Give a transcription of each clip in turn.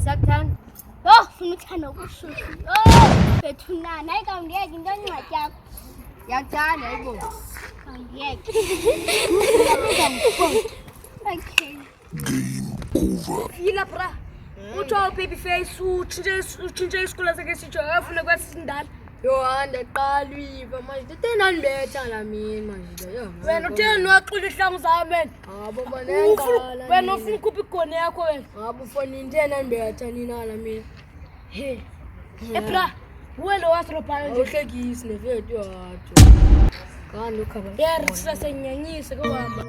Saktan. Oh, funa ukushushu. Oh, bethuna nayi kangiyeke into encwadi yakho. Yathanda yibo. Angiyeke. Okay. Game over. Yila bra. Utho baby face utshintshe isikolo sakhe sitsho afuna kwasindala. Yo andeqala uyiva manje tena nibetha la mina manje yo. Wena utheni waxula ihlangu zami wena? Habo banengala. Wena ufuna ukhupha igone yakho wena. Habo ufona intena nibetha nina la mina. He. Ebra. Wena wasropha nje. Uhlekisi nefethu yathi. Kanti ukhaba. Yeri sisenyanyise kohamba.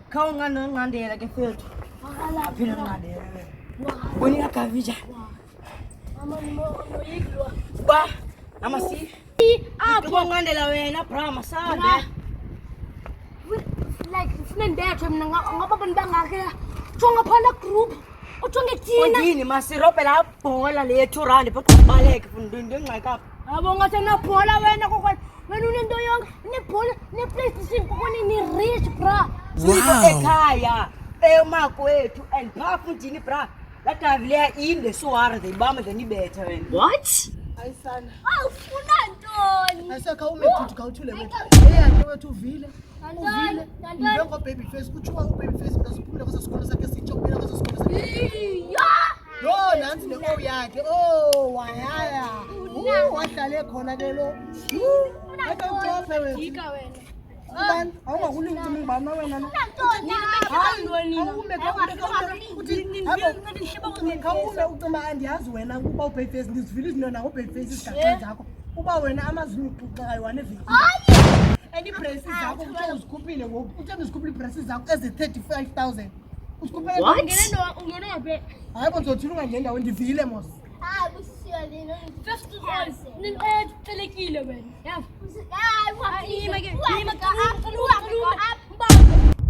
Kau ngandela ke fethu. Aphila ngandela. Boni akavija. Ba, amasi. Apho ngandela wena bra masabe. Like ufuna ndethe mina ngoba abantu bangakhe jonga phana group ujonge thina Kodini masirope la bhola le 2 rand phokubaleke fundini ngqaka. Abo ngathena bhola wena kokwe wena unento yonke nebhola nePlayStation kokweni ni rich bra. Wow. Ekhaya emakwethu and phafu ndini bra. La davile inde sohara deyibamba denibethe wena. What? Ayisana. Awufuna ntoni? Asakha umethuthi khawuthule wethu. Eyakhe wethu uvile. Uvile. Ibe ngo baby face kutshuwa ubaby face ngasiphumule kwesikolo sakhe sitsho kuphela kwesikolo sakhe. Yo nansi ne o yakhe. Oh wayaya. Wahlale khona ke lo. Aka ucofe wethu. Jika wena. Ubani awungakuli ucima ngibana wena na. Khawume ucima andiyazi wena ukuba ubaby face ndizivile izinto na ubaby face isigaqo zakho. Uba wena amazinyo uxuxayo waneviki. Any braces zakho uthe uzikhuphile ngoku uthe uzikhuphile braces zakho ezi 35000. Uzikhuphile Ungena ngabe? hayi bonzothula ungangendawo ndivile mos. Kusiya lena 50,000. Ninqedcelekile wena. Yazi. Hayi make.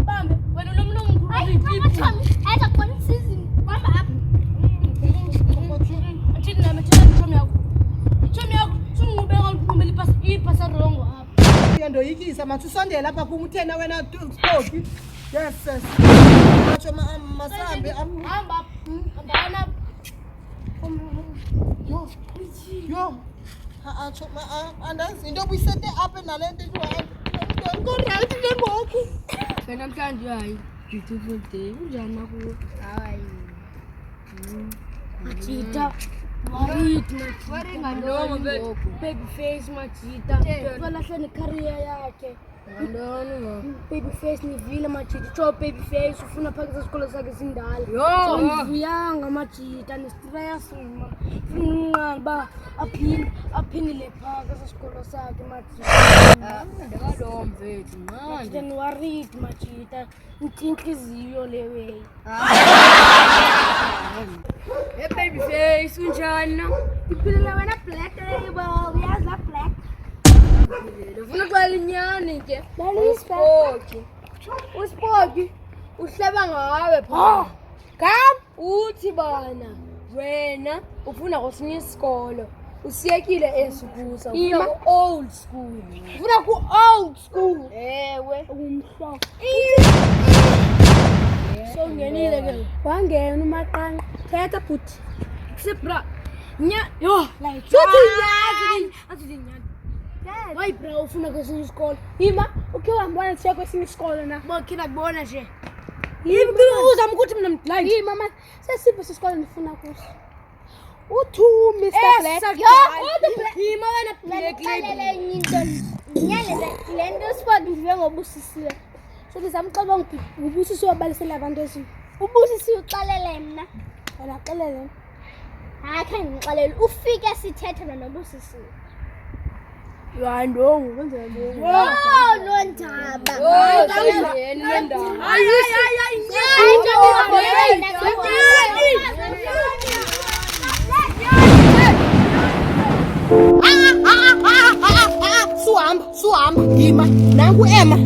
Bambe. Wena nomno mkhulu. Ayitha khona season. Bamba apha. Athini nami thomi yakho. Thomi yakho sungubeka uphumela ipasa rongo apha. Ndoyikisa mathisondela lapha kuma uthena wena spoki. Yes yes. Atsho masambe hamba hambana yo atsho andazi into obuyisete apha nalento ngoright ngemboku. Namhlanje hayi beautiful day unjani nakuwe? Hayi. Machita. Warit Ngalomo baby face Machita. Walahleni career yakhe. Ngalono. Baby face ni vile Machita. Cho baby face ufuna phakathi isikolo sakhe sindala. Yo. Ngiyanga Machita ni stress uma. Ngaba aphindile phakathi isikolo sakhe Machita. Ngalomo mfethu manje. Then warit Machita. Inhliziyo lewe. Hey baby face unjani na? Iphilile wena black label. Uyaza black. Ufuna kuqala inyani ke? Spoki. Uspoki uhleba ngawe pha. Kam uthi bana wena ufuna kwesinye isikolo. Usiyekile esukusa. Ufuna ku old school. Ufuna ku old school. Ewe umhlo. So ngenile ke. Wangena umaqanga. Thetha futhi. Sibra. Nya yo like. Suthi nyazi. Athi nyazi. Hayi bro ufuna kwesinye isikole. Yima ukhe uhambana siya kwesinye isikole na. Bokhina kubona nje. Yimi uzama ukuthi mina mdlive. Yimi mama sesiphi isikole ndifuna kuso. U2 Mr Black. Yima wena Black Ngixelele into. Nyale le nto sport ndive ngobusisiwe. so ndizamxela ngubusisi wabalisela abantu ezini. Ubusisiwe uxelele mna. Wena xelele. Akhe ngixelele ufike sithethe nobusisiwe. Hayi ndongo kwenzela ndongo. Oh nondaba. Suhamba yima nangu Emma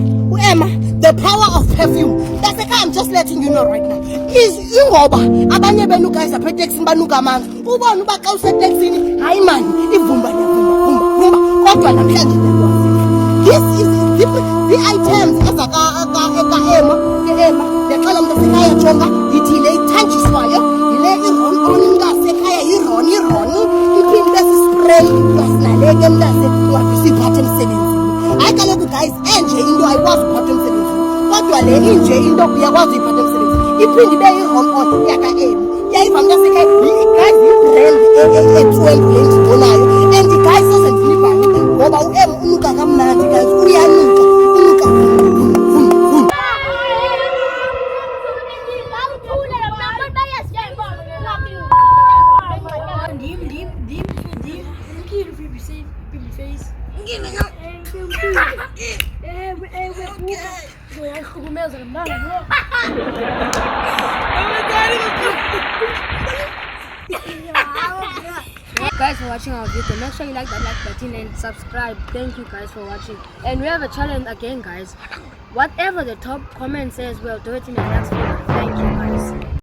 the power of perfume. That's the I'm just letting you know right now. Is ingoba abanye benu guys apha taxini banuka amanzi. Ubona uba xa usetaxini hayi mani ivumba vumba kodwa namhlanje this is the items ezaka Emma ndexela umuntu sekhaya jonga ndithi le ithanjiswayo yile iron ngasekhaya iron iphinde bese spray yasinaleke mntase wabisi iphathe emsebenzini. Hayi kaloku guys enje into ayikwazi ukuphatha emsebenzini kodwa le inje into uyakwazi iphatha emsebenzini iphinde ibe iron on yaka Emma yayiva mntasekhaya guys ibrand etswembu lendibonayo and guys sezendinibhani ngoba uEm unuka kamnandi guys uyanuka Guys for watching our video. Make sure you like that like button and subscribe. Thank you guys for watching. And we have a challenge again guys. Whatever the top comment says, we'll do it in the next video. Thank you guys.